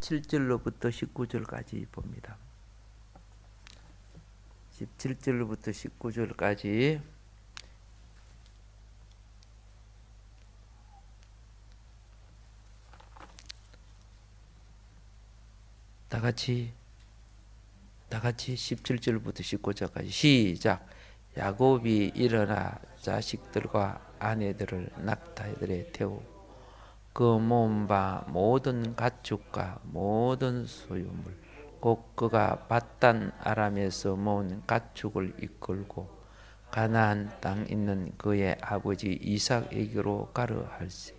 17절로부터 19절까지 봅니다. 17절로부터 19절까지 다 같이 17절부터 19절까지 시작. 야곱이 일어나 자식들과 아내들을 낙타들에 태우고 그 모은 모든 가축과 모든 소유물 곧 그가 밧단 아람에서 모은 가축을 이끌고 가나안 땅 있는 그의 아버지 이삭에게로 가려 할세.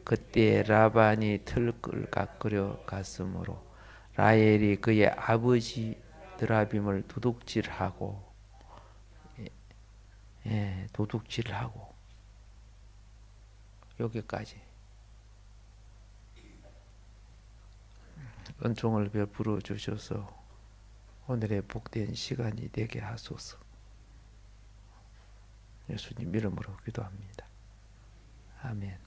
그때 라반이 들을 깎으려 갔으므로 라헬이 그의 아버지 드라빔을 도둑질하고 여기까지 은총을 베풀어 주셔서 오늘의 복된 시간이 되게 하소서. 예수님 이름으로 기도합니다. 아멘.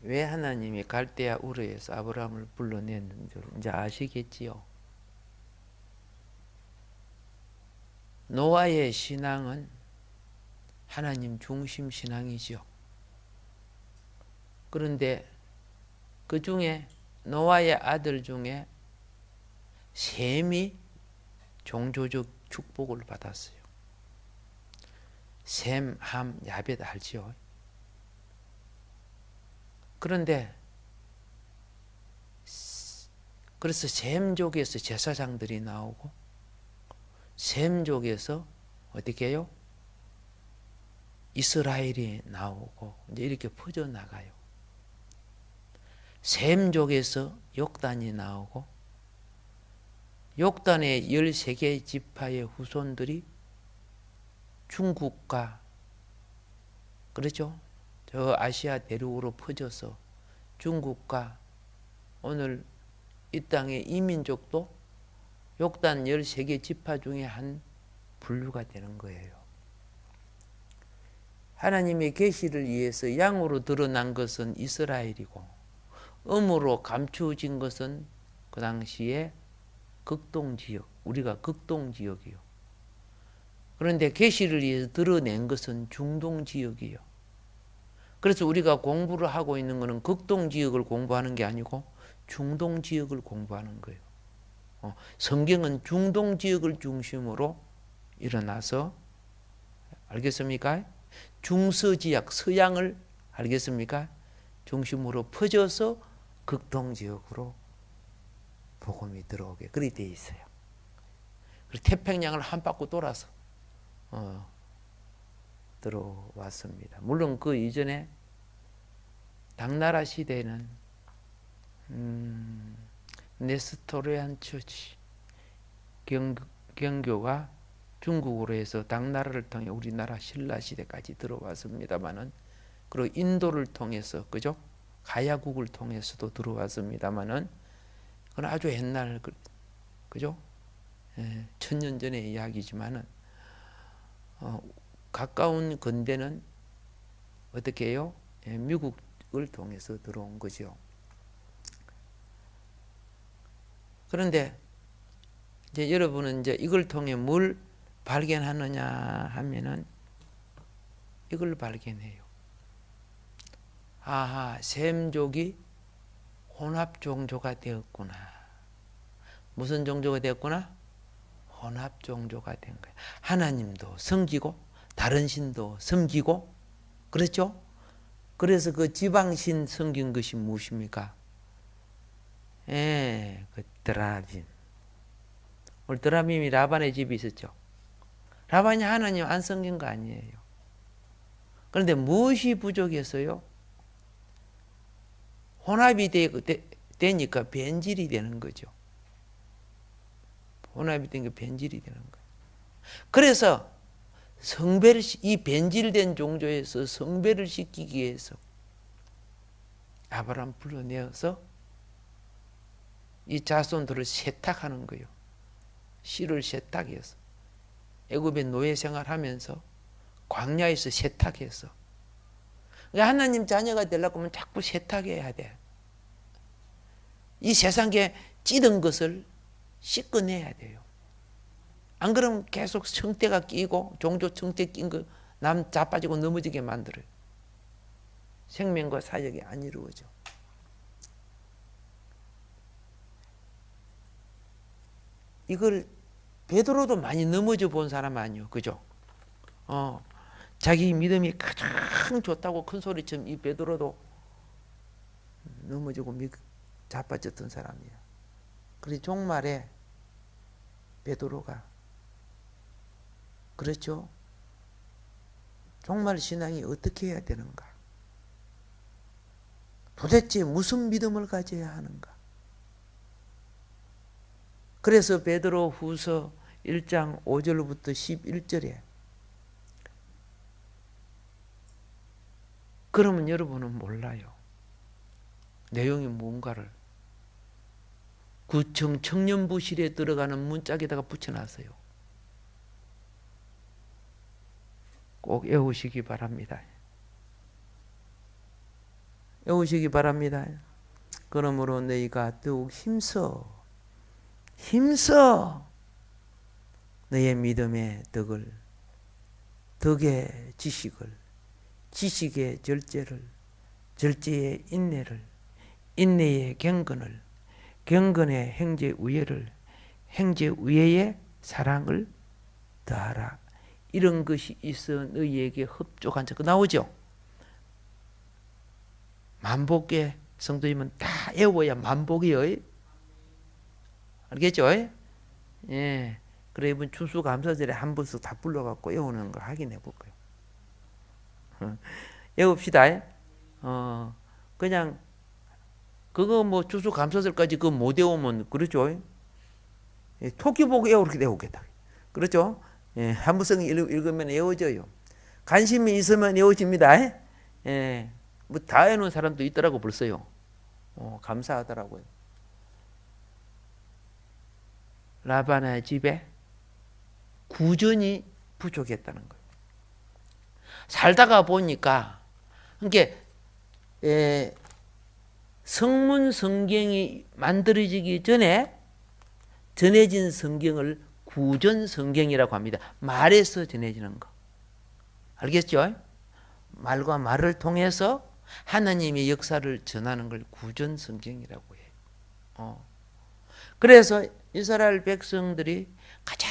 왜 하나님이 갈대아 우르에서 아브라함을 불러냈는지 이제 아시겠지요? 노아의 신앙은 하나님 중심 신앙이죠. 그런데 그 중에 노아의 아들 중에 셈이 종조적 축복을 받았어요. 셈, 함, 야벳 알지요? 그런데 그래서 셈족에서 제사장들이 나오고 셈족에서 어떻게 해요? 이스라엘이 나오고 이제 이렇게 퍼져나가요. 셈족에서 욕단이 나오고 욕단의 13개 지파의 후손들이 중국과 그렇죠? 저 아시아 대륙으로 퍼져서 중국과 오늘 이 땅의 이민족도 욕단 13개 지파 중에 한 분류가 되는 거예요. 하나님의 계시를 위해서 양으로 드러난 것은 이스라엘이고 음으로 감추어진 것은 그 당시에 극동지역, 우리가 극동지역이요. 그런데 계시를 위해서 드러낸 것은 중동지역이요. 그래서 우리가 공부를 하고 있는 것은 극동지역을 공부하는 게 아니고 중동지역을 공부하는 거예요. 성경은 중동지역을 중심으로 일어나서 알겠습니까? 중서지역, 서양을 알겠습니까? 중심으로 퍼져서 극동지역으로 복음이 들어오게 그리 돼 있어요. 그리고 태평양을 한 바퀴 돌아서 들어왔습니다. 물론 그 이전에 당나라 시대에는 네스토리안 처치 경교가 중국으로 해서 당나라를 통해 우리나라 신라 시대까지 들어왔습니다만은 그리고 인도를 통해서 그죠? 가야국을 통해서도 들어왔습니다만은 그건 아주 옛날 그죠? 천년 전의 이야기지만은 가까운 근대는 어떻게 해요? 미국을 통해서 들어온 거죠. 그런데 이제 여러분은 이제 이걸 통해 뭘 발견하느냐 하면은 이걸 발견해요. 아하, 셈족이 혼합 종교가 되었구나. 무슨 종교가 되었구나? 혼합 종교가 된 거예요. 하나님도 섬기고 다른 신도 섬기고 그렇죠? 그래서 그 지방신 섬긴 것이 무엇입니까? 그 드라빔. 오늘 드라빔이 라반의 집이 있었죠. 라반이 하나님 안 섬긴 거 아니에요. 그런데 무엇이 부족했어요? 혼합이 되니까 변질이 되는 거죠. 혼합이 되니까 변질이 되는 거예요. 그래서 이 변질된 종교에서 성배를 시키기 위해서 아브라함 불러내어서 이 자손들을 세탁하는 거예요. 씨를 세탁해서 애굽의 노예 생활하면서 광야에서 세탁해서 하나님 자녀가 되려고 하면 자꾸 세탁해야 돼. 이 세상에 찌든 것을 씻어내야 돼요. 안 그러면 계속 청태가 끼고 종조 청태 낀 거 남 자빠지고 넘어지게 만들어요. 생명과 사역이 안 이루어져. 이걸 베드로도 많이 넘어져 본 사람 아니요, 그죠? 자기 믿음이 가장 좋다고 큰 소리처럼 이 베드로도 넘어지고 자빠졌던 사람이야. 그래서 종말에 베드로가 그렇죠? 종말 신앙이 어떻게 해야 되는가? 도대체 무슨 믿음을 가져야 하는가? 그래서 베드로 후서 1장 5절부터 11절에 그러면 여러분은 몰라요. 내용이 뭔가를. 구청 청년부실에 들어가는 문짝에다가 붙여놨어요. 꼭 외우시기 바랍니다. 외우시기 바랍니다. 그러므로 너희가 더욱 힘써 너의 믿음의 덕의 지식을, 지식의 절제를, 절제의 인내를, 인내의 경건을, 경건의 행제우애를, 행제우애의 사랑을 더하라. 이런 것이 있어 너희에게 흡족한 자. 나오죠? 만복의 성도님은 다 외워야 만복이요. 알겠죠? 예. 그래 이번 추수감사절에 한 번씩 다 불러갖고 외우는 거 확인해 볼 거예요. 외웁시다. 그냥 그거 뭐 추수감사절까지 그거 못 외우면 그렇죠? 토끼 보고 외우겠다. 그렇죠? 예, 한 번씩 읽으면 외워져요. 관심이 있으면 외워집니다. 예, 뭐 다 외우는 사람도 있더라고 벌써요. 감사하더라고요. 라반의 집에 구전이 부족했다는 거예요. 살다가 보니까 이게 성문 성경이 만들어지기 전에 전해진 성경을 구전 성경이라고 합니다. 말에서 전해지는 거. 알겠죠? 말과 말을 통해서 하나님의 역사를 전하는 걸 구전 성경이라고 해요. 그래서 이스라엘 백성들이 가장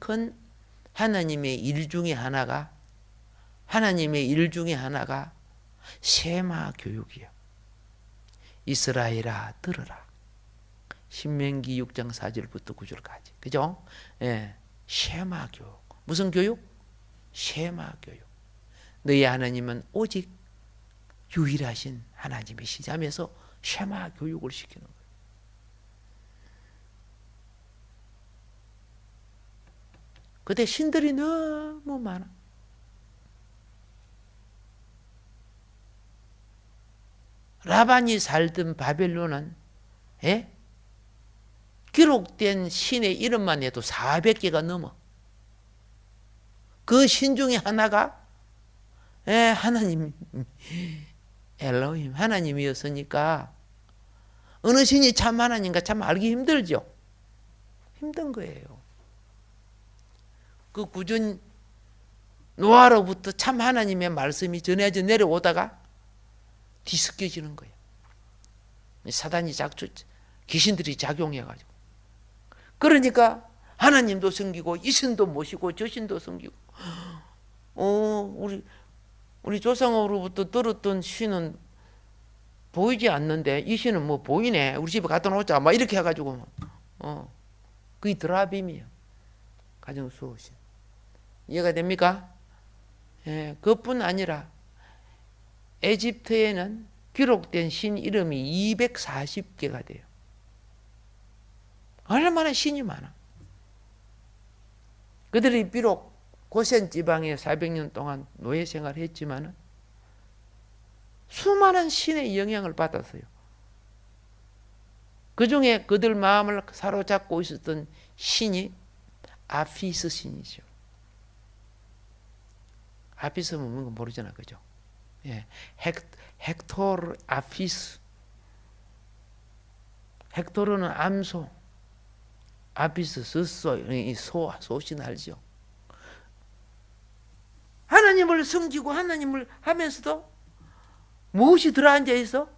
큰 하나님의 일 중에 하나가 세마 교육이에요. 이스라엘아 들으라. 신명기 6장 4절부터 9절까지. 그죠? 예. 세마 교육. 무슨 교육? 세마 교육. 너희 하나님은 오직 유일하신 하나님이시자면서 세마 교육을 시키는 거예요. 그때 신들이 너무 많아. 라반이 살던 바벨론은 기록된 신의 이름만 해도 400개가 넘어. 그 신 중에 하나가 하나님 엘로힘 하나님이었으니까 어느 신이 참 하나님인가 참 알기 힘들죠. 힘든 거예요. 그 구전 노아로부터 참 하나님의 말씀이 전해져 내려오다가 뒤섞여지는 거예요. 사단이 귀신들이 작용해가지고. 그러니까 하나님도 섬기고 이 신도 모시고 저 신도 섬기고. 우리 조상으로부터 들었던 신은 보이지 않는데 이 신은 뭐 보이네. 우리 집에 갖다 놓자. 막 이렇게 해가지고. 그게 드라빔이에요. 가정수호신. 이해가 됩니까? 예, 그것뿐 아니라 에집트에는 기록된 신 이름이 240개가 돼요. 얼마나 신이 많아. 그들이 비록 고센 지방에 400년 동안 노예 생활을 했지만 수많은 신의 영향을 받았어요. 그 중에 그들 마음을 사로잡고 있었던 신이 아피스 신이죠. 아피스 뭔가 모르잖아, 그죠? 예, 헥토르 아피스. 헥토르는 암소, 아피스 숫소, 이 소신 알죠? 하나님을 섬기고 하나님을 하면서도 무엇이 들어앉아 있어?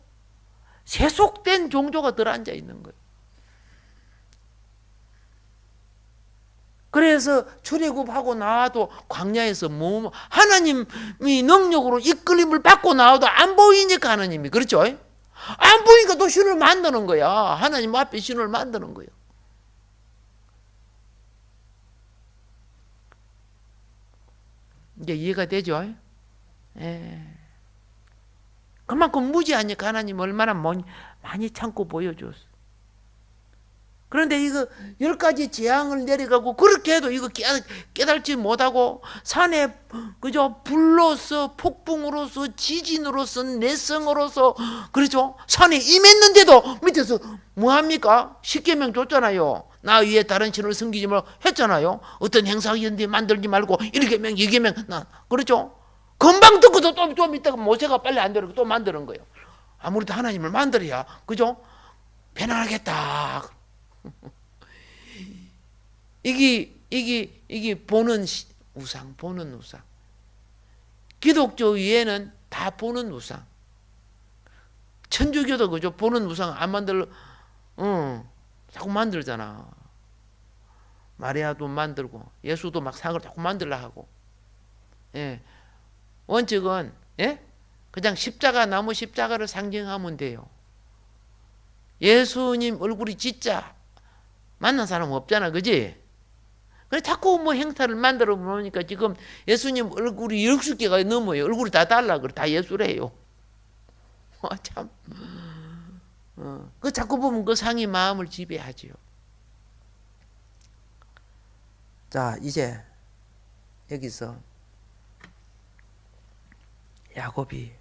세속된 종교가 들어앉아 있는 거예요. 그래서 출애굽하고 나와도 광야에서 하나님이 능력으로 이끌림을 받고 나와도 안 보이니까 하나님이 그렇죠? 안 보이니까 또 신을 만드는 거야. 하나님 앞에 신을 만드는 거예요. 이제 이해가 되죠? 예. 그만큼 무지하니까 하나님 얼마나 많이 참고 보여줬어. 그런데 이거 10가지 재앙을 내려가고 그렇게 해도 이거 깨달지 못하고 산에 그죠? 불로서 폭풍으로서 지진으로서 내성으로서 그렇죠? 산에 임했는데도 밑에서 뭐합니까? 십계명 줬잖아요. 나 위에 다른 신을 섬기지 말고 했잖아요. 어떤 행사연대 만들지 말고 1계명 2계명 그렇죠? 금방 듣고도 좀 있다가 모세가 빨리 안 되고 또 만드는 거예요. 아무래도 하나님을 만들어야 그죠? 편안하겠다. 이게 보는 우상, 보는 우상. 기독교 위에는 다 보는 우상. 천주교도 그죠? 보는 우상 안 자꾸 만들잖아. 마리아도 만들고 예수도 막 상을 자꾸 만들라 하고. 예. 원칙은 그냥 나무 십자가를 상징하면 돼요. 예수님 얼굴이 진짜 만난 사람 없잖아, 그지? 그래 자꾸 뭐 행사를 만들어 놓으니까 지금 예수님 얼굴이 60개가 넘어요. 얼굴이 다 달라 그래, 다 예수래요. 참, 그 자꾸 보면 그 상이 마음을 지배하지요. 자, 이제 여기서 야곱이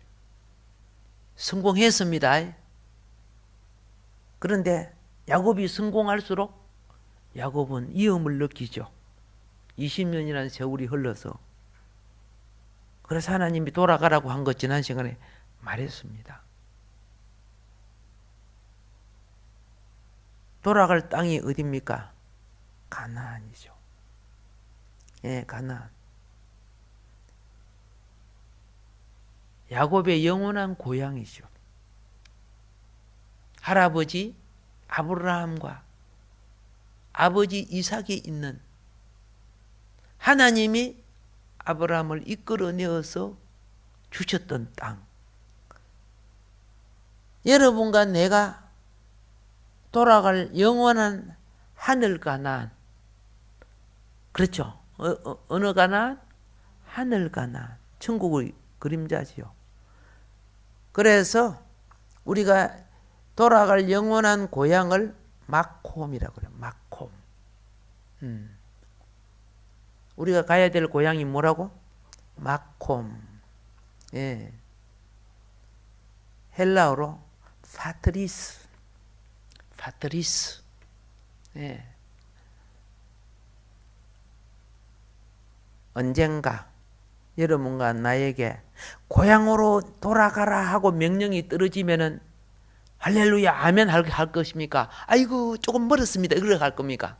성공했습니다. 그런데 야곱이 성공할수록 야곱은 위험을 느끼죠. 20년이라는 세월이 흘러서. 그래서 하나님이 돌아가라고 한 것 지난 시간에 말했습니다. 돌아갈 땅이 어디입니까? 가나안이죠. 예, 가나안. 야곱의 영원한 고향이죠. 할아버지 아브라함과 아버지 이삭이 있는 하나님이 아브라함을 이끌어내어서 주셨던 땅. 여러분과 내가 돌아갈 영원한 하늘 가나안. 그렇죠? 어느 가나안? 하늘 가나안. 천국의 그림자지요. 그래서 우리가 돌아갈 영원한 고향을 마콤이라고 그래요. 마콤. 우리가 가야 될 고향이 뭐라고? 마콤. 예. 헬라어로 파트리스. 파트리스. 예. 언젠가 여러분과 나에게 고향으로 돌아가라 하고 명령이 떨어지면은 할렐루야 아멘 할 것입니까? 아이고 조금 멀었습니다. 이렇게 할 겁니까?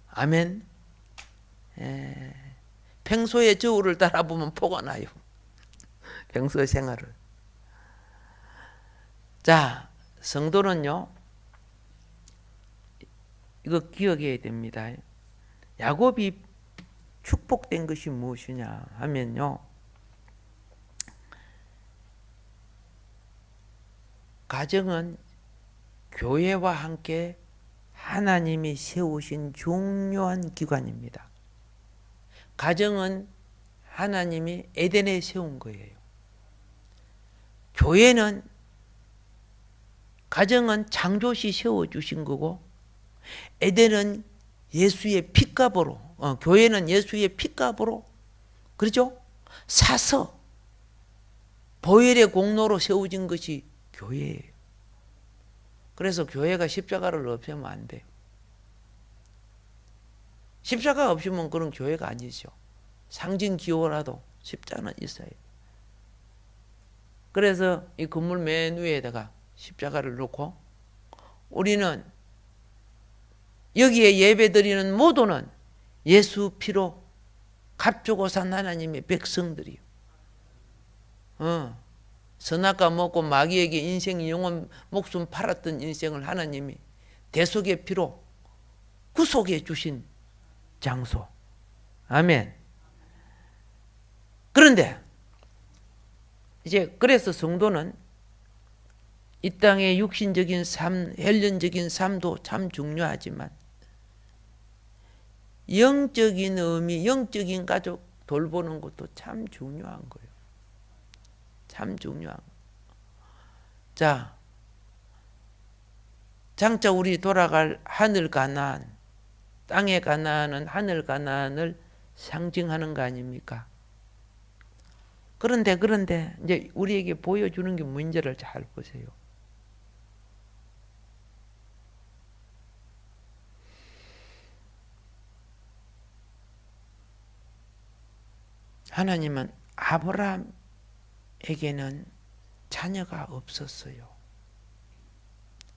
아멘. 평소에 저울을 따라보면 포가 나요. 평소 생활을. 자, 성도는요, 이거 기억해야 됩니다. 야곱이 축복된 것이 무엇이냐 하면요, 가정은 교회와 함께 하나님이 세우신 중요한 기관입니다. 가정은 하나님이 에덴에 세운 거예요. 교회는, 가정은 창조시 세워주신 거고, 에덴은 예수의 핏값으로, 교회는 예수의 핏값으로, 그렇죠? 사서 보혈의 공로로 세워진 것이 교회예요. 그래서 교회가 십자가를 없애면 안 돼요. 십자가 없으면 그런 교회가 아니죠. 상징 기호라도 십자가는 있어야 돼요. 그래서 이 건물 맨 위에다가 십자가를 놓고 우리는 여기에 예배드리는 모두는 예수 피로 값주고 산 하나님의 백성들이요. 선악과 먹고 마귀에게 인생 영혼 목숨 팔았던 인생을 하나님이 대속의 피로 구속해 주신 장소. 아멘. 그런데 이제 그래서 성도는 이 땅의 육신적인 삶, 혈연적인 삶도 참 중요하지만 영적인 의미, 영적인 가족 돌보는 것도 참 중요한 거예요. 참 중요한 거예요. 자, 장차 우리 돌아갈 하늘 가나안, 땅의 가나안은 하늘 가나안을 상징하는 거 아닙니까? 그런데 이제 우리에게 보여주는 게 문제를 잘 보세요. 하나님은 아브라함에게는 자녀가 없었어요.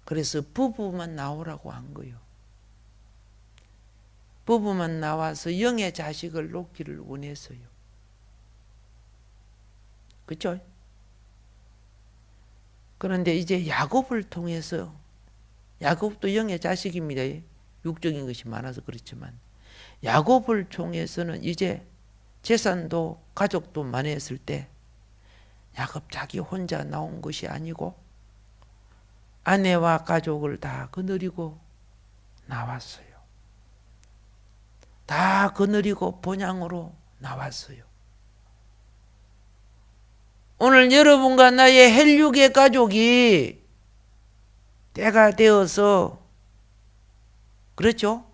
그래서 부부만 나오라고 한 거예요. 부부만 나와서 영의 자식을 놓기를 원했어요. 그렇죠? 그런데 이제 야곱을 통해서, 야곱도 영의 자식입니다. 육적인 것이 많아서 그렇지만 야곱을 통해서는 이제 재산도 가족도 많았을 때 야곱 자기 혼자 나온 것이 아니고 아내와 가족을 다 거느리고 나왔어요. 다 거느리고 본향으로 나왔어요. 오늘 여러분과 나의 혈육의 가족이 때가 되어서 그렇죠?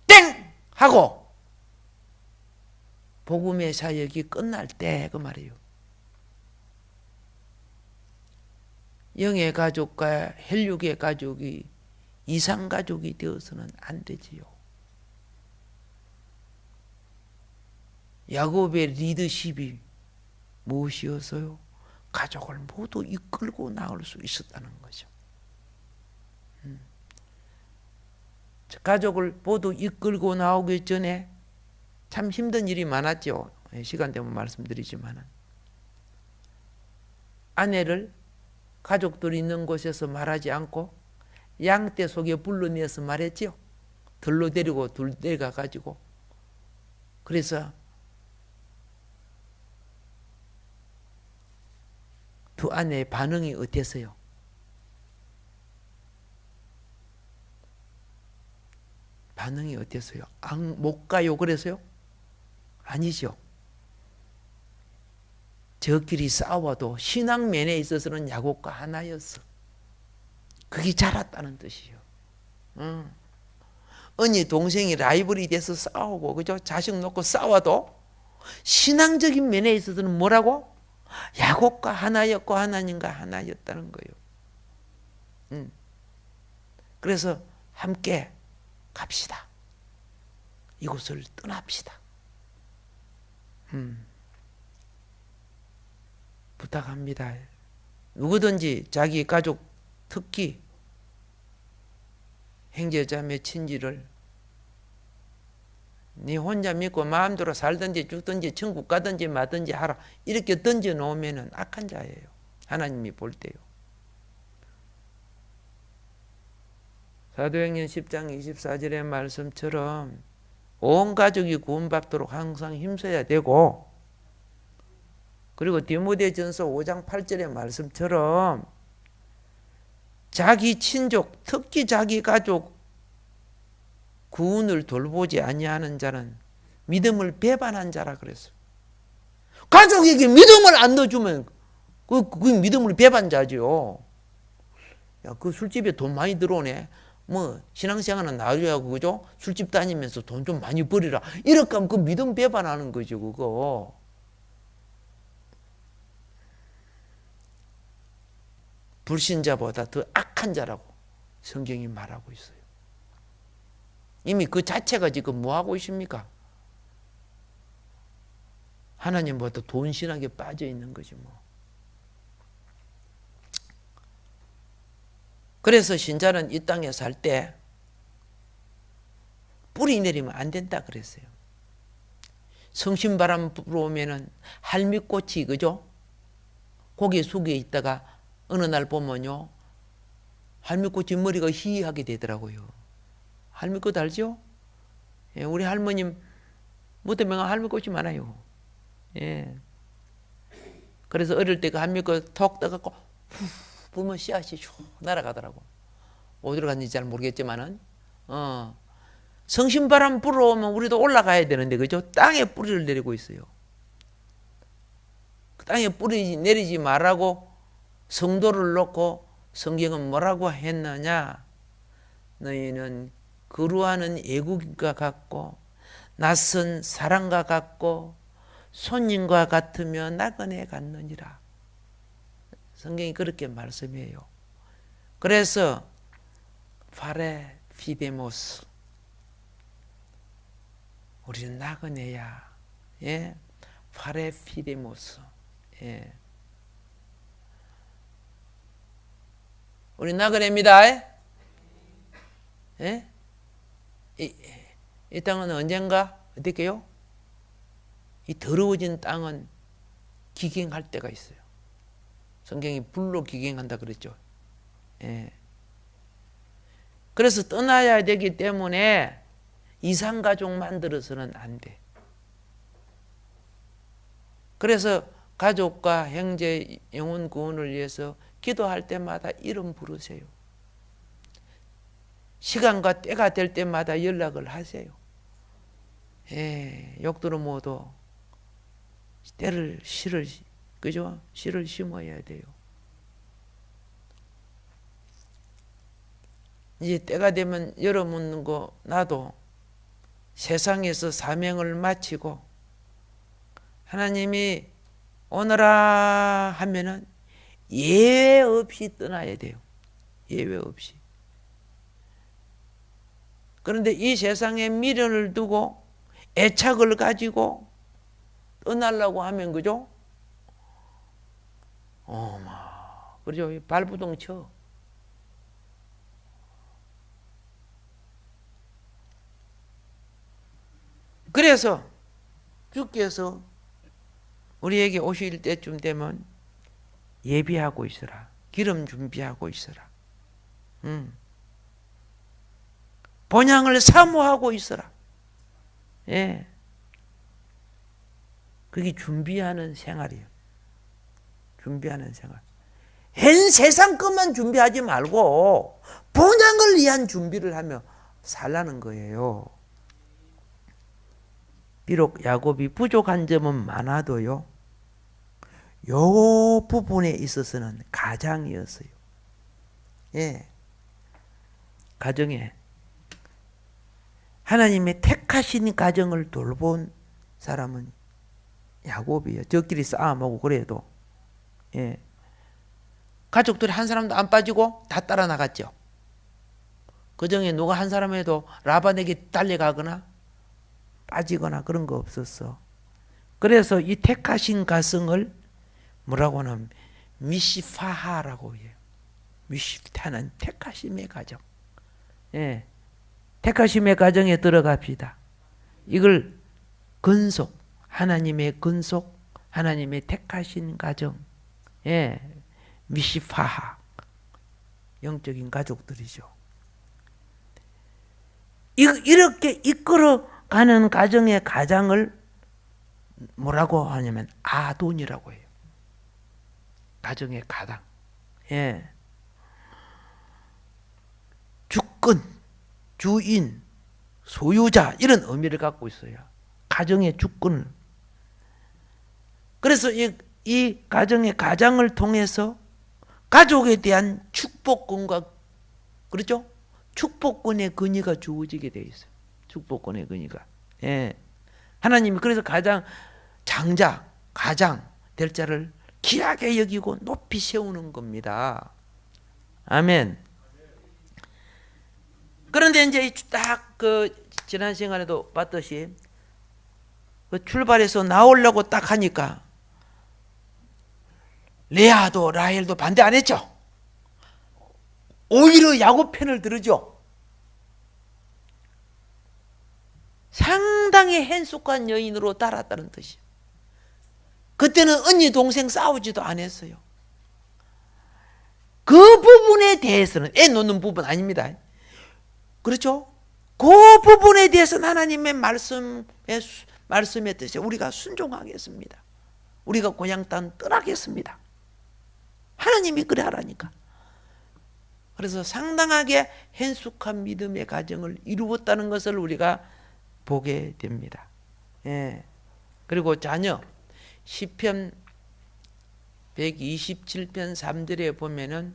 땡! 하고 복음의 사역이 끝날 때 그 말이에요. 영의 가족과 혈육의 가족이 이상가족이 되어서는 안 되지요. 야곱의 리더십이 무엇이었어요? 가족을 모두 이끌고 나올 수 있었다는 거죠. 가족을 모두 이끌고 나오기 전에 참 힘든 일이 많았죠. 시간 되면 말씀드리지만 아내를 가족들이 있는 곳에서 말하지 않고 양떼 속에 불러내서 말했지요. 들로 데리고 둘 내려가가지고. 그래서 두 아내의 반응이 어땠어요? 반응이 어땠어요? 못 가요 그래서요? 아니죠. 저끼리 싸워도 신앙면에 있어서는 야곱과 하나였어. 그게 자랐다는 뜻이요. 언니 동생이 라이벌이 돼서 싸우고 그죠? 자식 놓고 싸워도 신앙적인 면에 있어서는 뭐라고? 야곱과 하나였고 하나님과 하나였다는 거예요. 그래서 함께 갑시다. 이곳을 떠납시다. 부탁합니다. 누구든지 자기 가족, 특히 형제자매 친지를 네 혼자 믿고 마음대로 살든지 죽든지 천국 가든지 마든지 하라 이렇게 던져놓으면 악한 자예요. 하나님이 볼 때요. 사도행전 10장 24절의 말씀처럼 온 가족이 구원받도록 항상 힘써야 되고, 그리고 디모데전서 5장 8절의 말씀처럼 자기 친족, 특히 자기 가족 구원을 돌보지 아니하는 자는 믿음을 배반한 자라 그랬어요. 가족에게 믿음을 안 넣어주면 그 믿음을 배반자죠. 야, 그 술집에 돈 많이 들어오네. 뭐 신앙생활은 놔줘야 그죠? 술집 다니면서 돈 좀 많이 버리라. 이렇게 하면 그 믿음 배반하는 거죠, 그거. 불신자보다 더 악한 자라고 성경이 말하고 있어요. 이미 그 자체가 지금 뭐 하고 있습니까? 하나님보다 돈 신학에 빠져 있는 거지 뭐. 그래서 신자는 이 땅에 살 때 뿌리 내리면 안 된다 그랬어요. 성신바람 불어오면은 할미꽃이 그죠? 고개 숙여 있다가 어느 날 보면요, 할미꽃이 머리가 희하게 되더라고요. 할미꽃 알죠? 예, 우리 할머님 무덤에가 할미꽃이 많아요. 예. 그래서 어릴 때 그 할미꽃 톡 떠갖고 후 불면 씨앗이 슉 날아가더라고. 어디로 갔는지 잘 모르겠지만은, 성신바람 불어오면 우리도 올라가야 되는데, 그죠? 땅에 뿌리를 내리고 있어요. 땅에 뿌리 내리지 말라고 성도를 놓고 성경은 뭐라고 했느냐? 너희는 거루하는 애국인과 같고 낯선 사람과 같고 손님과 같으며 나그네 같느니라. 성경이 그렇게 말씀해요. 그래서 파레 피데모스, 우리는 나그네야. 예, 파레 피데모스. 예, 우리 나그네입니다. 예? 이 땅은 언젠가 어떻게요? 이 더러워진 땅은 기경할 때가 있어요. 성경이 불로 기경한다 그랬죠. 예. 그래서 떠나야 되기 때문에 이상가족 만들어서는 안 돼. 그래서 가족과 형제 영혼 구원을 위해서 기도할 때마다 이름 부르세요. 시간과 때가 될 때마다 연락을 하세요. 예, 욕들은 모두 때를 씨를, 그죠? 씨를 심어야 돼요. 이제 때가 되면 열어묻는 거 나도 세상에서 사명을 마치고 하나님이 오너라 하면은 예외 없이 떠나야 돼요. 예외 없이. 그런데 이 세상에 미련을 두고 애착을 가지고 떠나려고 하면, 그죠? 그죠? 발부동 쳐. 그래서 주께서 우리에게 오실 때쯤 되면 예비하고 있어라. 기름 준비하고 있어라. 본향을 사모하고 있어라. 예. 그게 준비하는 생활이에요. 준비하는 생활. 현 세상 것만 준비하지 말고 본향을 위한 준비를 하며 살라는 거예요. 비록 야곱이 부족한 점은 많아도요, 요 부분에 있어서는 가장이었어요. 예. 가정에 하나님의 택하신 가정을 돌본 사람은 야곱이에요. 저끼리 싸움하고 그래도. 예. 가족들이 한 사람도 안 빠지고 다 따라 나갔죠. 그 중에 누가 한 사람에도 라반에게 달려가거나 빠지거나 그런 거 없었어. 그래서 이 택하신 가정을 뭐라고 하냐면 미시파하라고 해요. 미시파는 택하심의 가정. 예. 택하심의 가정에 들어갑시다. 이걸 근속, 하나님의 근속, 하나님의 택하신 가정. 예. 미시파하. 영적인 가족들이죠. 이렇게 이끌어가는 가정의 가장을 뭐라고 하냐면 아돈이라고 해요. 가정의 가장. 예. 주권, 주인, 소유자 이런 의미를 갖고 있어요. 가정의 주권을. 그래서 이 가정의 가장을 통해서 가족에 대한 축복권과, 그렇죠? 축복권의 근위가 주어지게 되어 있어요. 축복권의 근위가. 예. 하나님이 그래서 장자, 가장 될 자를 귀하게 여기고 높이 세우는 겁니다. 아멘. 그런데 이제 딱 지난 시간에도 봤듯이 출발해서 나오려고 딱 하니까 레아도 라헬도 반대 안 했죠. 오히려 야곱 편을 들으죠. 상당히 hen숙한 여인으로 따랐다는 뜻이에요. 그때는 언니 동생 싸우지도 않았어요. 그 부분에 대해서는 애 놓는 부분 아닙니다. 그렇죠? 그 부분에 대해서는 하나님의 말씀의 뜻에 우리가 순종하겠습니다. 우리가 고향 땅 떠나겠습니다. 하나님이 그래 하라니까. 그래서 상당하게 hen숙한 믿음의 가정을 이루었다는 것을 우리가 보게 됩니다. 예. 그리고 자녀 시편 127편 3절에 보면은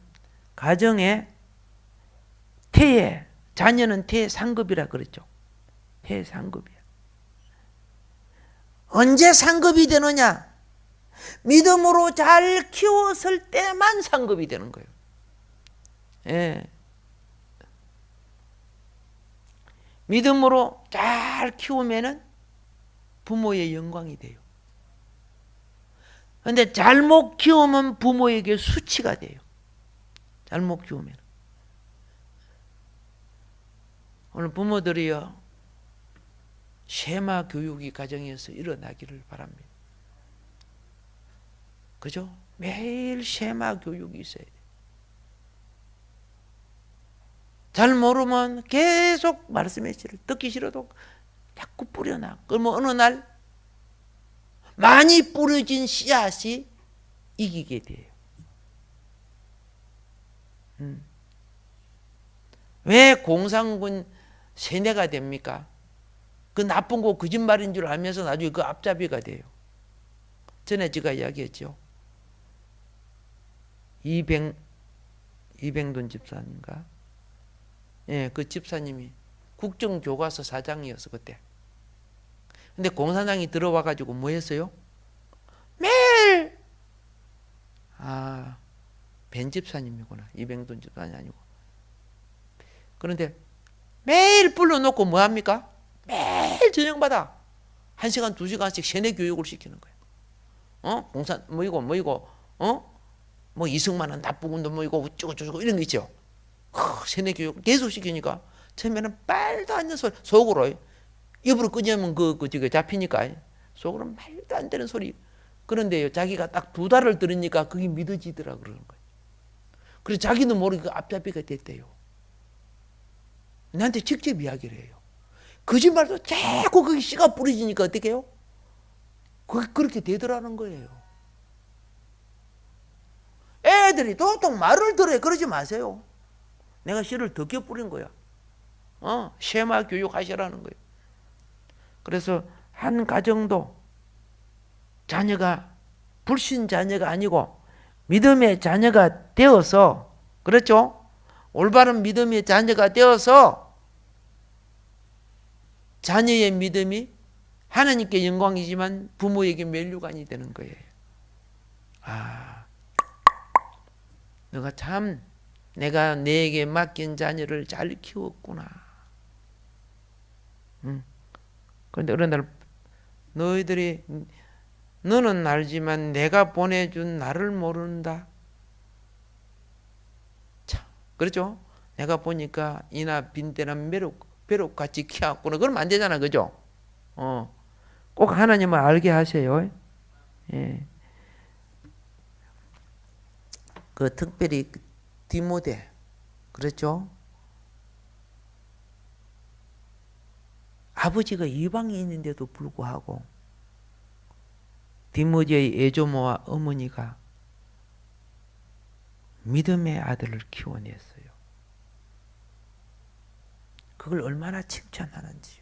가정의 태에 자녀는 태의 상급이라 그랬죠. 태의 상급이야. 언제 상급이 되느냐? 믿음으로 잘 키웠을 때만 상급이 되는 거예요. 예. 믿음으로 잘 키우면은 부모의 영광이 돼요. 그런데 잘못 키우면 부모에게 수치가 돼요. 잘못 키우면. 오늘 부모들이요, 쉐마 교육이 가정에서 일어나기를 바랍니다. 그죠? 매일 쉐마 교육이 있어야 돼요. 잘 모르면 계속 말씀의 씨를 듣기 싫어도 자꾸 뿌려놔. 그러면 어느 날 많이 뿌려진 씨앗이 이기게 돼요. 왜 공산군 세뇌가 됩니까? 그 나쁜 거 거짓말인 줄 알면서 나중에 그 앞잡이가 돼요. 전에 제가 이야기했죠. 이병돈 집사님인가? 예, 그 집사님이 국정교과서 사장이었어 그때. 근데 공산당이 들어와가지고 뭐 했어요? 매일 벤 집사님이구나. 이병돈 집사님 아니고. 그런데 매일 불러놓고 뭐 합니까? 매일 저녁마다 1시간 2시간씩 세뇌 교육을 시키는 거예요. 공산 뭐이고 뭐 이승만은 나쁘고 뭐이고 어쩌고 이런 거 있죠. 세뇌 교육을 계속 시키니까 처음에는 말도 안 되는 소리 속으로 입으로 끄냐면 그거 잡히니까 속으로 말도 안 되는 소리. 그런데요, 자기가 딱 2달을 들으니까 그게 믿어지더라 그러는 거예요. 그래서 자기도 모르게 그 앞잡이가 됐대요. 나한테 직접 이야기를 해요. 거짓말도 자꾸 그게 씨가 뿌려지니까 어떻게 해요? 그렇게 되더라는 거예요. 애들이 도통 말을 들어요. 그러지 마세요. 내가 씨를 더 껴 뿌린 거야. 쉐마 교육 하시라는 거예요. 그래서 한 가정도 자녀가 불신 자녀가 아니고 믿음의 자녀가 되어서, 그렇죠? 올바른 믿음의 자녀가 되어서 자녀의 믿음이 하나님께 영광이지만 부모에게 면류관이 되는 거예요. 너가 참 내가 내게 맡긴 자녀를 잘 키웠구나. 그런데 어느 날 너는 알지만 내가 보내준 나를 모른다. 참, 그렇죠? 내가 보니까 이나 빈대나 벼룩같이 키웠구나. 그러면 안 되잖아, 그죠? 꼭 하나님을 알게 하세요. 예. 그 특별히 디모데, 그렇죠? 아버지가 이방인인데도 불구하고 디모데의 에조모와 어머니가 믿음의 아들을 키워냈어요. 그걸 얼마나 칭찬하는지.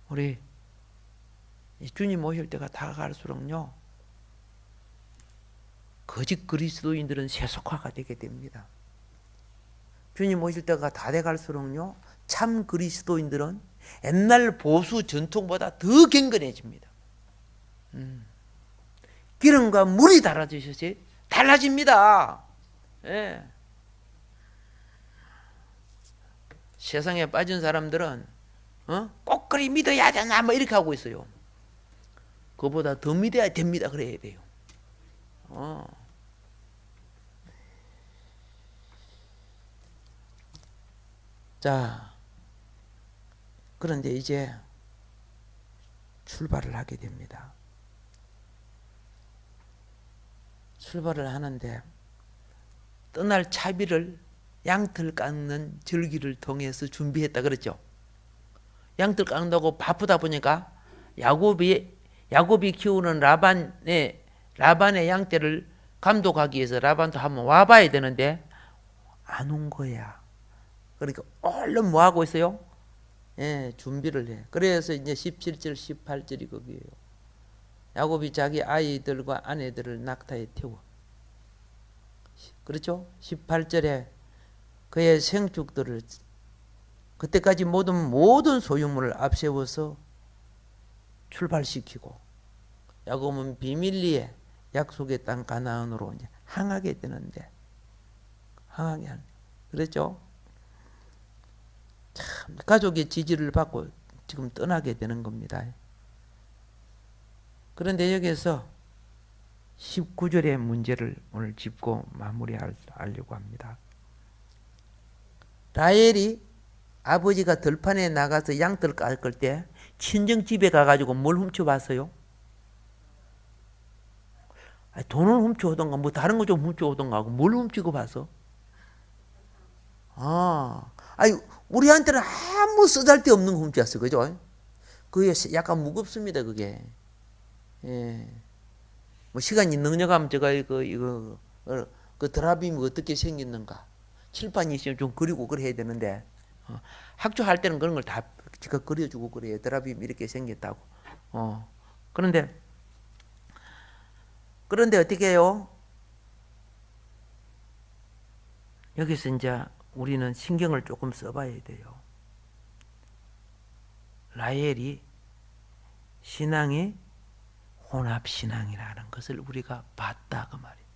우리 주님 오실 때가 다가갈수록요, 거짓 그리스도인들은 세속화가 되게 됩니다. 주님 오실 때가 다 돼갈수록요, 참 그리스도인들은 옛날 보수 전통보다 더 경건해집니다. 기름과 물이 달라집니다. 예. 세상에 빠진 사람들은 꼭 그리 믿어야 되나 뭐 이렇게 하고 있어요. 그보다 더 믿어야 됩니다. 그래야 돼요. 자, 그런데 이제 출발을 하게 됩니다. 출발을 하는데 떠날 차비를 양털 깎는 절기를 통해서 준비했다 그랬죠. 양털 깎는다고 바쁘다 보니까 야곱이 키우는 라반의 양떼를 감독하기 위해서 라반도 한번 와봐야 되는데 안 온 거야. 그러니까 얼른 뭐 하고 있어요? 예, 준비를 해. 그래서 이제 17절, 18절이 거기에요. 야곱이 자기 아이들과 아내들을 낙타에 태워. 그렇죠? 18절에 그의 생축들을 그때까지 모든 소유물을 앞세워서 출발시키고 야곱은 비밀리에 약속의 땅 가나안으로 이제 항하게 되는데 그랬죠? 참 가족의 지지를 받고 지금 떠나게 되는 겁니다. 그런데 여기서 19절의 문제를 오늘 짚고 마무리하려고 합니다. 라헬이 아버지가 들판에 나가서 양털 깎을 때 친정집에 가가지고 뭘 훔쳐봤어요? 돈을 훔쳐오던가 뭐 다른 거 좀 훔쳐오던가 하고 뭘 훔치고 봤어? 우리한테는 아무 쓰잘데없는 거 훔쳤어. 그죠? 그게 약간 무겁습니다. 그게. 예. 뭐 시간이 넉넉하면 제가 그 드라빔이 어떻게 생겼는가 칠판이 있으면 좀 그리고 그래야 되는데 학교할 때는 그런 걸 다 제가 그려주고 그래요. 드라빔 이렇게 생겼다고. 그런데 어떻게 해요? 여기서 이제 우리는 신경을 조금 써봐야 돼요. 라헬이 신앙이 혼합신앙이라는 것을 우리가 봤다 그 말이에요.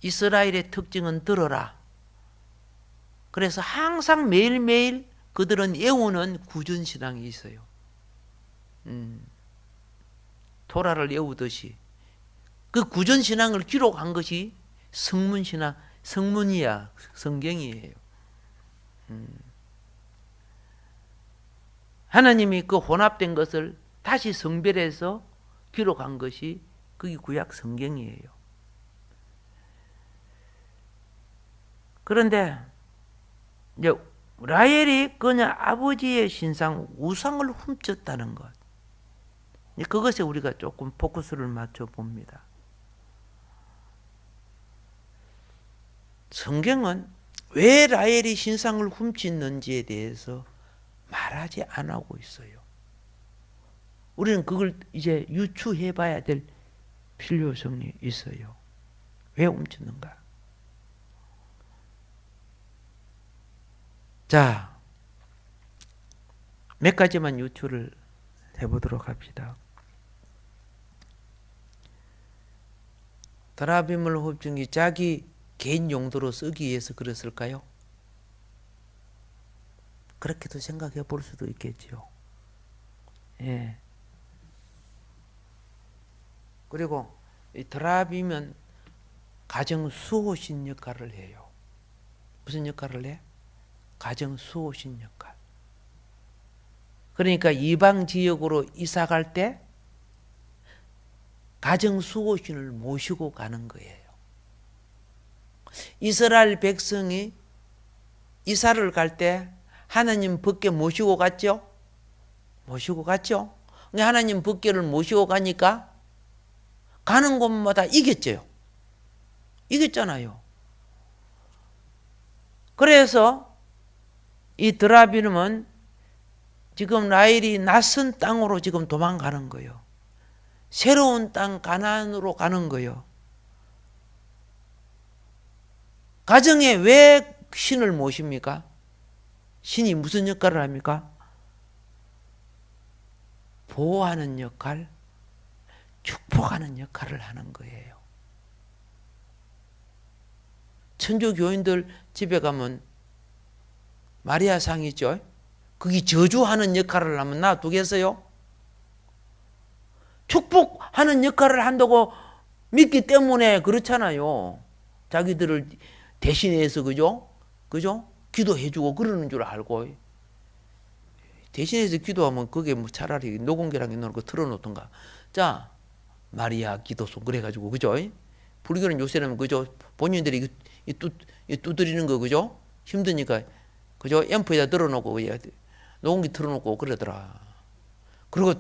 이스라엘의 특징은 들어라. 그래서 항상 매일매일 그들은 애우는 구전신앙이 있어요. 토라를 애우듯이 그 구전신앙을 기록한 것이 성문신앙, 성문이야, 성경이에요. 하나님이 그 혼합된 것을 다시 성별해서 기록한 것이 그게 구약 성경이에요. 그런데 이제 라헬이 그냥 아버지의 신상 우상을 훔쳤다는 것, 그것에 우리가 조금 포커스를 맞춰 봅니다. 성경은 왜 라헬이 신상을 훔쳤는지에 대해서 말하지 안 하고 있어요. 우리는 그걸 이제 유추해 봐야 될 필요성이 있어요. 왜 훔쳤는가? 자, 몇 가지만 유추를 해보도록 합시다. 드라빔을 훔친 게 자기 개인 용도로 쓰기 위해서 그랬을까요? 그렇게도 생각해 볼 수도 있겠죠. 예. 그리고 이 드라빔은 가정 수호신 역할을 해요. 무슨 역할을 해? 가정 수호신 역할. 그러니까 이방 지역으로 이사 갈 때 가정 수호신을 모시고 가는 거예요. 이스라엘 백성이 이사를 갈 때 하나님 법궤 모시고 갔죠? 모시고 갔죠? 하나님 법궤를 모시고 가니까 가는 곳마다 이겼죠. 이겼잖아요. 그래서 이 드라빔은 지금 라헬이 낯선 땅으로 지금 도망가는 거예요. 새로운 땅 가나안으로 가는 거예요. 가정에 왜 신을 모십니까? 신이 무슨 역할을 합니까? 보호하는 역할, 축복하는 역할을 하는 거예요. 천주교인들 집에 가면 마리아상이 있죠. 그게 저주하는 역할을 하면 놔두겠어요? 축복하는 역할을 한다고 믿기 때문에 그렇잖아요. 자기들을 대신해서 그죠? 기도해주고 그러는 줄 알고 대신해서 기도하면 그게 뭐 차라리 노공개랑에 넣는 거 틀어놓던가. 자, 마리아 기도소 그래가지고 그죠? 불교는 요새는 그죠? 본인들이 두드리는 거 그죠? 힘드니까 그죠? 앰프에다 들어놓고 노공기 틀어놓고 그러더라. 그리고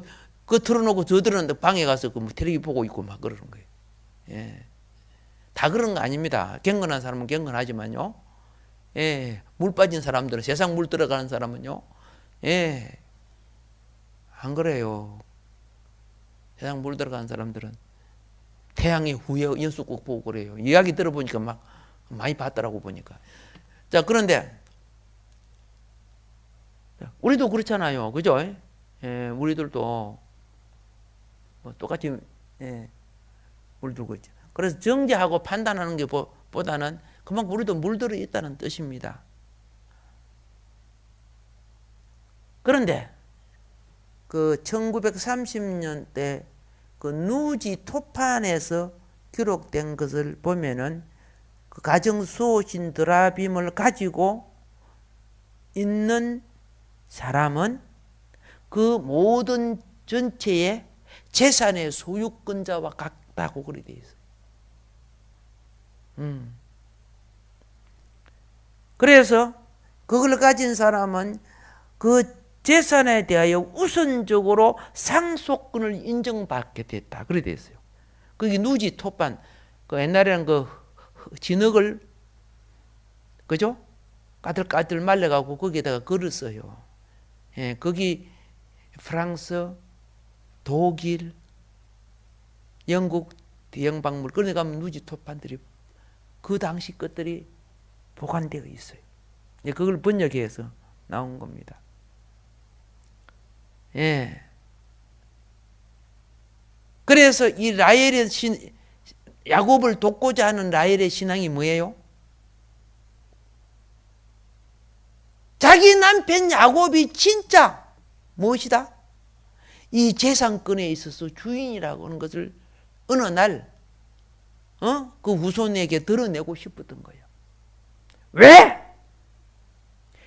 그 틀어놓고 저들은 방에 가서 그 텔레비 보고 있고 막 그러는 거예요. 예. 다 그런 거 아닙니다. 경건한 사람은 경건하지만요. 예. 물 빠진 사람들은 세상 물 들어가는 사람은요. 예. 안 그래요. 세상 물 들어가는 사람들은 태양의 후예 연수 꼭 보고 그래요. 이야기 들어보니까 막 많이 봤더라고 보니까. 자, 그런데 우리도 그렇잖아요. 그죠? 예, 우리들도 뭐 똑같이 물들고 있죠. 그래서 정죄하고 판단하는 게 보다는 그만큼 우리도 물들어 있다는 뜻입니다. 그런데 그 1930년대 그 누지 토판에서 기록된 것을 보면은 그 가정 수호신 드라빔을 가지고 있는 사람은 그 모든 전체의 재산의 소유권자와 같다고 그렇게 되어 있어요. 그래서 그걸 가진 사람은 그 재산에 대하여 우선적으로 상속권을 인정받게 됐다. 그렇게 되어 있어요. 그게 누지 토판, 그 옛날에는 그 진흙을 그죠? 까들까들 말려가고 거기에다가 글을 써요. 예, 거기 프랑스, 독일, 영국 대형 박물 그런데 가면 누지 토판들이 그 당시 것들이 보관되어 있어요. 그걸 번역해서 나온 겁니다. 예. 그래서 이 라헬의 야곱을 돕고자 하는 라헬의 신앙이 뭐예요? 자기 남편 야곱이 진짜 무엇이다? 이 재산권에 있어서 주인이라고 하는 것을 어느 날 그 후손에게 드러내고 싶었던 거예요. 왜?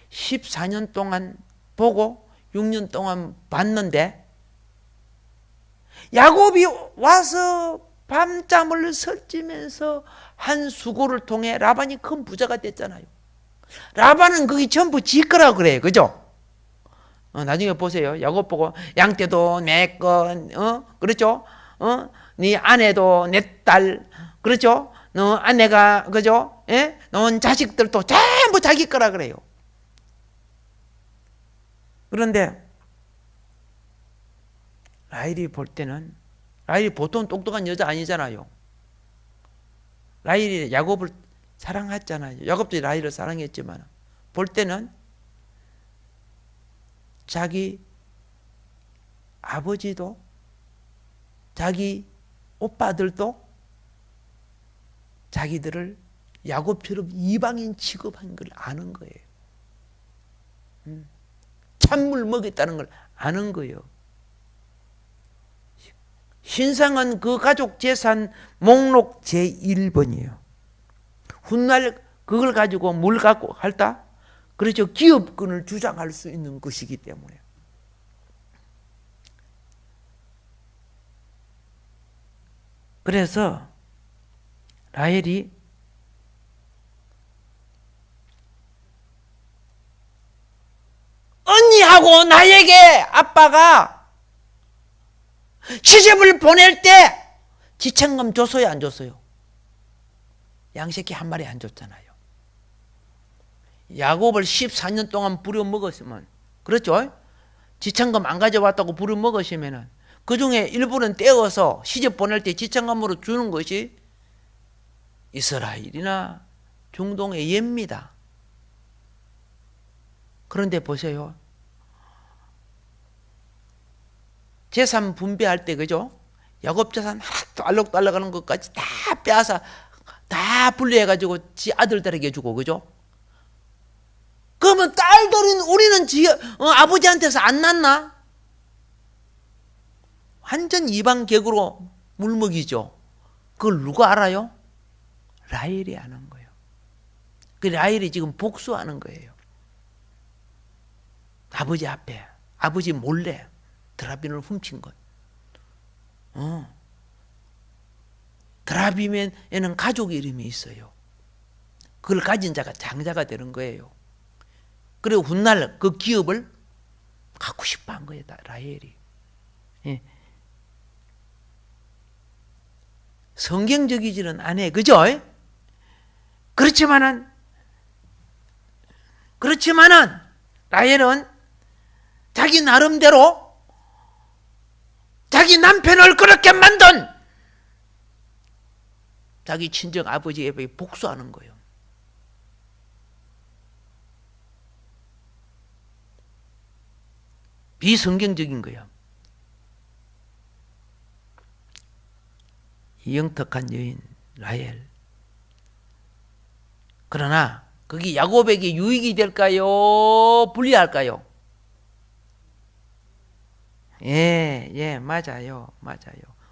14년 동안 보고 6년 동안 봤는데 야곱이 와서 밤잠을 설치면서 한 수고를 통해 라반이 큰 부자가 됐잖아요. 라반은 그게 전부 지 거라고 그래요. 그죠? 나중에 보세요. 야곱 보고 양떼도 내 건, 그렇죠? 네 아내도 내 딸, 그렇죠? 너 아내가, 그죠? 예? 넌 자식들도 전부 자기 거라 그래요. 그런데 라헬이 볼 때는 라헬이 보통 똑똑한 여자 아니잖아요. 라헬이 야곱을 사랑했잖아요. 야곱도 라헬을 사랑했지만 볼 때는 자기 아버지도 자기 오빠들도 자기들을 야곱처럼 이방인 취급한 걸 아는 거예요. 찬물 먹였다는 걸 아는 거예요. 신상은 그 가족 재산 목록 제1번이에요. 훗날 그걸 가지고 뭘 갖고 할다? 그렇죠. 기업권을 주장할 수 있는 것이기 때문에. 그래서 라헬이 언니하고 나에게 아빠가 시집을 보낼 때 지참금 줬어요, 안 줬어요? 양새끼 한 마리 안 줬잖아요. 야곱을 14년 동안 부려먹었으면, 그렇죠? 지참금 안 가져왔다고 부려먹으시면은 그 중에 일부는 떼어서 시집 보낼 때 지참금으로 주는 것이 이스라엘이나 중동의 예입니다. 그런데 보세요. 재산 분배할 때, 그죠? 야곱 재산 하나도 알록달록하는 것까지 다 빼앗아 다 분리해가지고 지 아들들에게 주고, 그죠? 그러면 딸들은 우리는 아버지한테서 안 났나? 완전 이방객으로 물먹이죠. 그걸 누가 알아요? 라헬이 아는 거예요. 그 라헬이 지금 복수하는 거예요. 아버지 앞에, 아버지 몰래 드라빔을 훔친 것. 드라빔에는 가족 이름이 있어요. 그걸 가진 자가 장자가 되는 거예요. 그리고 훗날 그 기업을 갖고 싶어 한 거예요, 라헬이. 예. 성경적이지는 않아요. 그죠? 그렇지만은 라헬은 자기 나름대로 자기 남편을 그렇게 만든 자기 친정 아버지에 복수하는 거예요. 비성경적인 거예요. 이 영특한 여인 라헬. 그러나 거기 야곱에게 유익이 될까요? 불리할까요? 예, 맞아요.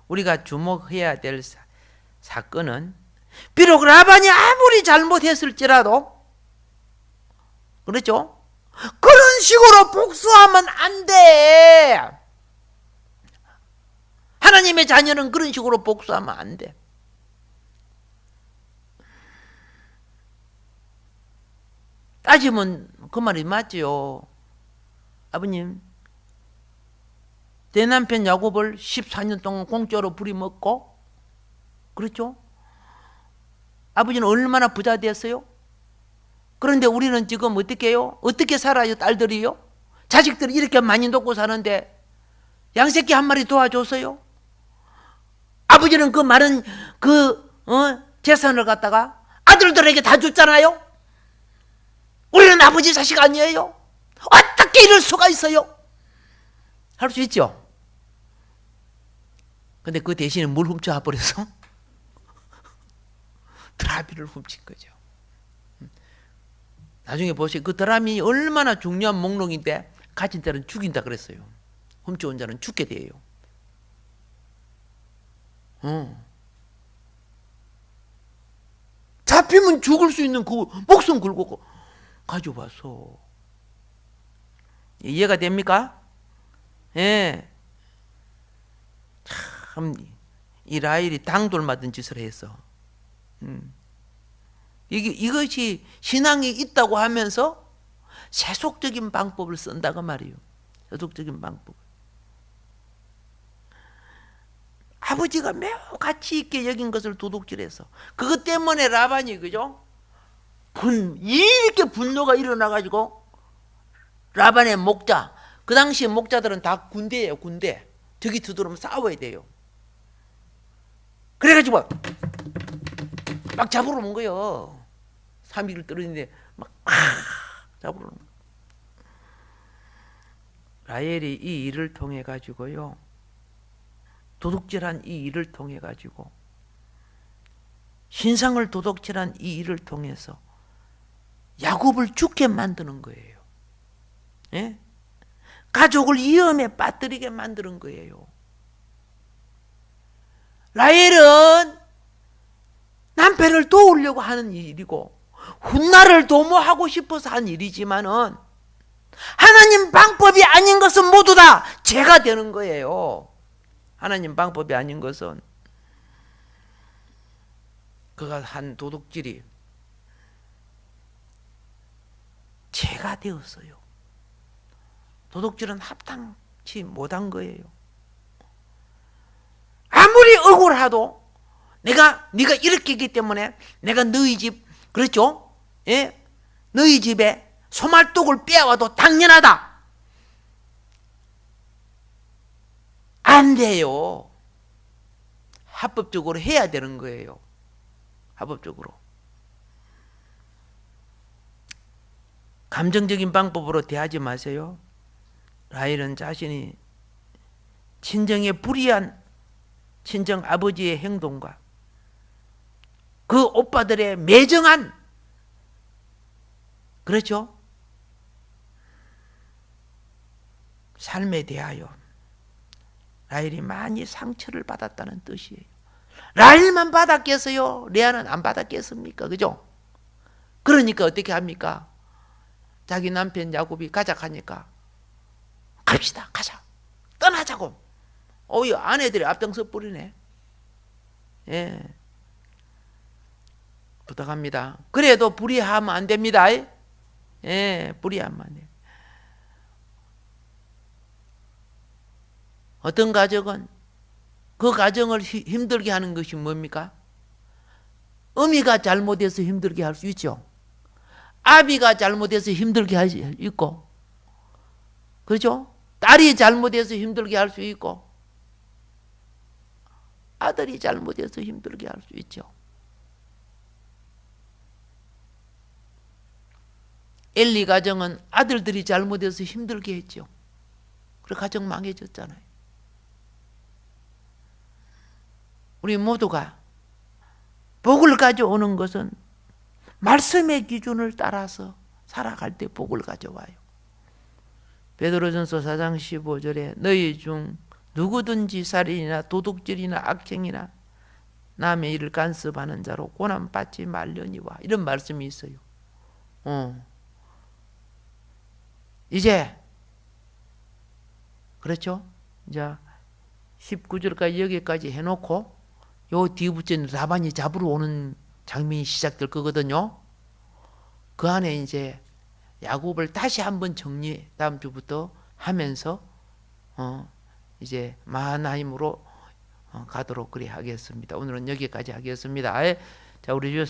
우리가 주목해야 될 사건은 비록 라반이 아무리 잘못했을지라도, 그렇죠? 그런 식으로 복수하면 안 돼. 하나님의 자녀는 그런 식으로 복수하면 안 돼. 따지면 그 말이 맞죠. 아버님, 내 남편 야곱을 14년 동안 공짜로 부리먹고, 그렇죠? 아버지는 얼마나 부자 됐어요? 그런데 우리는 지금 어떻게 해요? 어떻게 살아요, 딸들이요? 자식들이 이렇게 많이 놓고 사는데 양새끼 한 마리 도와줬어요? 아버지는 그 많은 재산을 갖다가 아들들에게 다 줬잖아요? 우리는 아버지 자식 아니에요? 어떻게 이럴 수가 있어요? 할 수 있죠? 근데 그 대신에 뭘 훔쳐와 버려서? 드라미를 훔친 거죠. 나중에 보세요. 그 드라미 얼마나 중요한 목록인데 가진 자는 죽인다 그랬어요. 훔쳐온 자는 죽게 돼요. 잡히면 죽을 수 있는 그 목숨 걸고 가져와서. 이해가 됩니까? 예. 참, 이 라헬이 당돌 맞은 짓을 했어. 이것이 신앙이 있다고 하면서 세속적인 방법을 쓴다고 말이에요. 세속적인 방법. 아버지가 매우 가치 있게 여긴 것을 도둑질해서 그것 때문에 라반이, 그죠? 이렇게 분노가 일어나가지고 라반의 목자, 그 당시 목자들은 다 군대예요, 군대. 적이 들어오면 싸워야 돼요. 그래가지고 막 잡으러 온 거예요. 3일을 떨어지는데 막 잡으러 온 거예요. 라헬이 이 일을 통해 가지고요, 도둑질한 이 일을 통해 가지고, 신상을 도둑질한 이 일을 통해서 야곱을 죽게 만드는 거예요. 예? 가족을 위험에 빠뜨리게 만드는 거예요. 라헬은 남편을 도우려고 하는 일이고 훗날을 도모하고 싶어서 한 일이지만은 하나님 방법이 아닌 것은 모두 다 죄가 되는 거예요. 하나님 방법이 아닌 것은 그가 한 도둑질이 죄가 되었어요. 도둑질은 합당치 못한 거예요. 아무리 억울하도 네가 이렇게 했기 때문에 내가 너희 집, 그렇죠? 예? 너희 집에 소말독을 빼와도 당연하다. 안 돼요. 합법적으로 해야 되는 거예요. 합법적으로. 감정적인 방법으로 대하지 마세요. 라헬은 자신이 친정에 불의한 친정 아버지의 행동과 그 오빠들의 매정한, 그렇죠? 삶에 대하여 라헬이 많이 상처를 받았다는 뜻이에요. 라헬만 받았겠어요? 레아는 안 받았겠습니까? 그죠? 그러니까 어떻게 합니까? 자기 남편 야곱이 가자 하니까 갑시다, 가자, 떠나자고. 이 아내들이 앞장서 버리네. 예, 부탁합니다. 그래도 불의하면 안 됩니다. 예, 불의하면 안 돼요. 어떤 가정은 그 가정을 힘들게 하는 것이 뭡니까? 어미가 잘못해서 힘들게 할 수 있죠. 아비가 잘못해서 힘들게 할 수 있고, 그렇죠? 딸이 잘못해서 힘들게 할 수 있고, 아들이 잘못해서 힘들게 할 수 있죠. 엘리 가정은 아들들이 잘못해서 힘들게 했죠. 그래서 가정 망해졌잖아요. 우리 모두가 복을 가져오는 것은 말씀의 기준을 따라서 살아갈 때 복을 가져와요. 베드로전서 4장 15절에 너희 중 누구든지 살인이나 도둑질이나 악행이나 남의 일을 간섭하는 자로 고난 받지 말려니와, 이런 말씀이 있어요. 이제 그렇죠? 이제 19절까지 여기까지 해놓고 요 뒤부터는 라반이 잡으러 오는 장면이 시작될 거거든요. 그 안에 이제 야곱을 다시 한번 정리, 다음 주부터 하면서 이제 마하나임으로 가도록 그리 하겠습니다. 오늘은 여기까지 하겠습니다. 자, 우리 주여